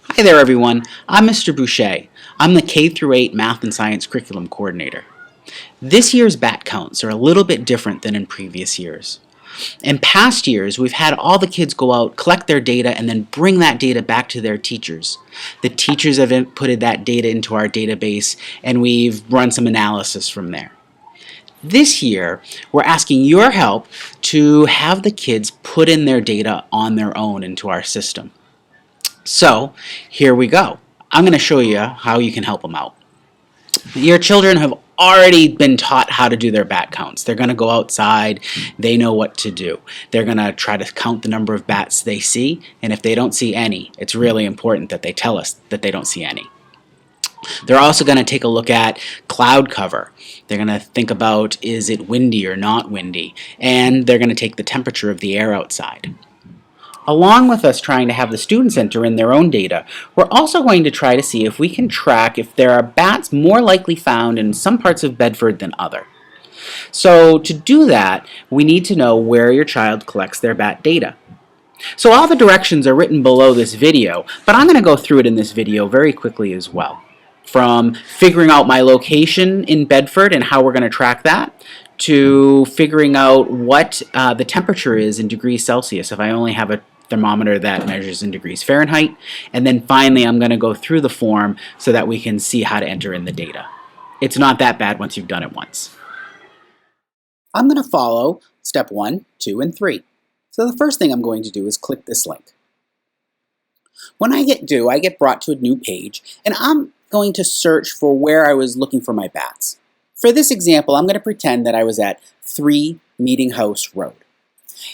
Hi there everyone, I'm Mr. Boucher. I'm the K through 8 Math and Science Curriculum Coordinator. This year's BAT counts are a little bit different than in previous years. In past years, we've had all the kids go out, collect their data, and then bring that data back to their teachers. The teachers have inputted that data into our database, and we've run some analysis from there. This year, we're asking your help to have the kids put in their data on their own into our system. So here we go. I'm going to show you how you can help them out. Your children have already been taught how to do their bat counts. They're going to go outside. They know what to do. They're going to try to count the number of bats they see, and if they don't see any, it's really important that they tell us that they don't see any. They're also going to take a look at cloud cover. They're going to think about, is it windy or not windy? And they're going to take the temperature of the air outside. Along with us trying to have the students enter in their own data, we're also going to try to see if we can track if there are bats more likely found in some parts of Bedford than other. So to do that, we need to know where your child collects their bat data. So all the directions are written below this video, but I'm going to go through it in this video very quickly as well. From figuring out my location in Bedford and how we're going to track that, to figuring out what the temperature is in degrees Celsius if I only have a thermometer that measures in degrees Fahrenheit, and then finally I'm going to go through the form so that we can see how to enter in the data. It's not that bad once you've done it once. I'm going to follow step 1, 2, and 3. So the first thing I'm going to do is click this link. When I get due, I get brought to a new page, and I'm going to search for where I was looking for my bats. For this example, I'm going to pretend that I was at 3 Meeting House Road.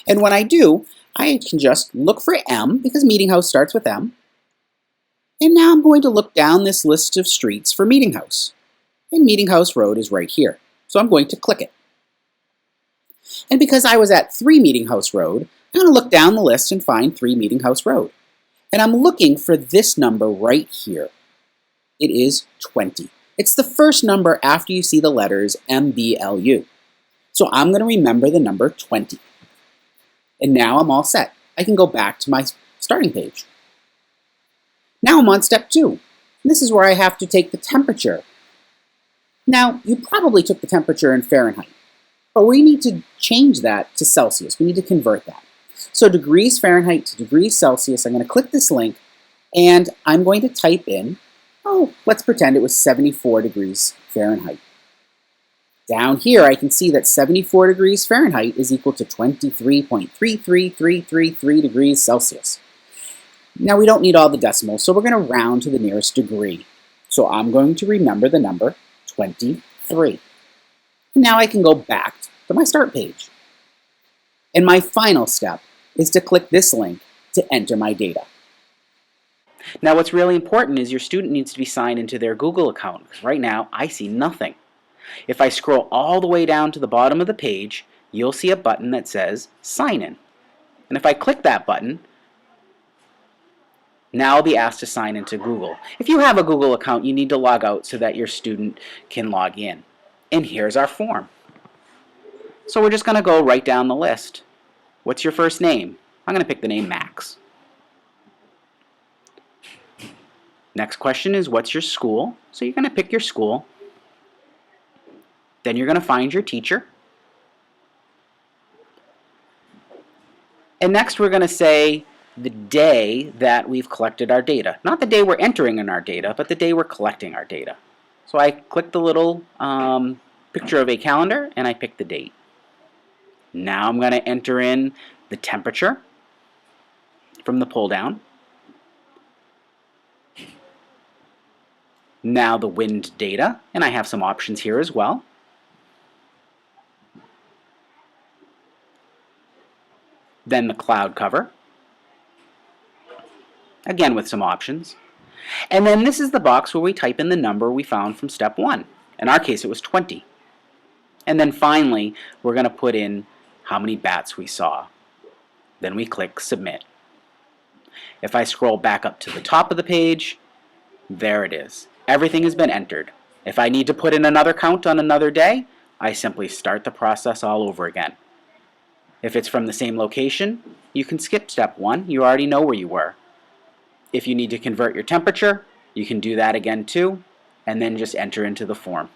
And when I do, I can just look for M, because Meeting House starts with M. And now I'm going to look down this list of streets for Meeting House. And Meeting House Road is right here. So I'm going to click it. And because I was at 3 Meeting House Road, I'm going to look down the list and find 3 Meeting House Road. And I'm looking for this number right here. It is 20. It's the first number after you see the letters MBLU. So I'm going to remember the number 20. And now I'm all set. I can go back to my starting page. Now I'm on step 2. This is where I have to take the temperature. Now, you probably took the temperature in Fahrenheit, but we need to change that to Celsius. We need to convert that. So degrees Fahrenheit to degrees Celsius, I'm going to click this link, and I'm going to type in, let's pretend it was 74 degrees Fahrenheit. Down here, I can see that 74 degrees Fahrenheit is equal to 23.33333 degrees Celsius. Now, we don't need all the decimals, so we're going to round to the nearest degree. So I'm going to remember the number 23. Now I can go back to my start page. And my final step is to click this link to enter my data. Now, what's really important is your student needs to be signed into their Google account, because right now I see nothing. If I scroll all the way down to the bottom of the page, you'll see a button that says Sign In. And if I click that button, now I'll be asked to sign into Google. If you have a Google account, you need to log out so that your student can log in. And here's our form. So we're just going to go right down the list. What's your first name? I'm going to pick the name Max. Next question is, what's your school? So you're going to pick your school. Then you're going to find your teacher. And next we're going to say the day that we've collected our data. Not the day we're entering in our data, but the day we're collecting our data. So I click the little picture of a calendar and I pick the date. Now I'm going to enter in the temperature from the pull down. Now the wind data, and I have some options here as well. Then the cloud cover, again with some options. And then this is the box where we type in the number we found from step 1. In our case it was 20. And then finally we're going to put in how many bats we saw. Then we click Submit. If I scroll back up to the top of the page, there it is. Everything has been entered. If I need to put in another count on another day, I simply start the process all over again. If it's from the same location, you can skip step 1. You already know where you were. If you need to convert your temperature, you can do that again too, and then just enter into the form.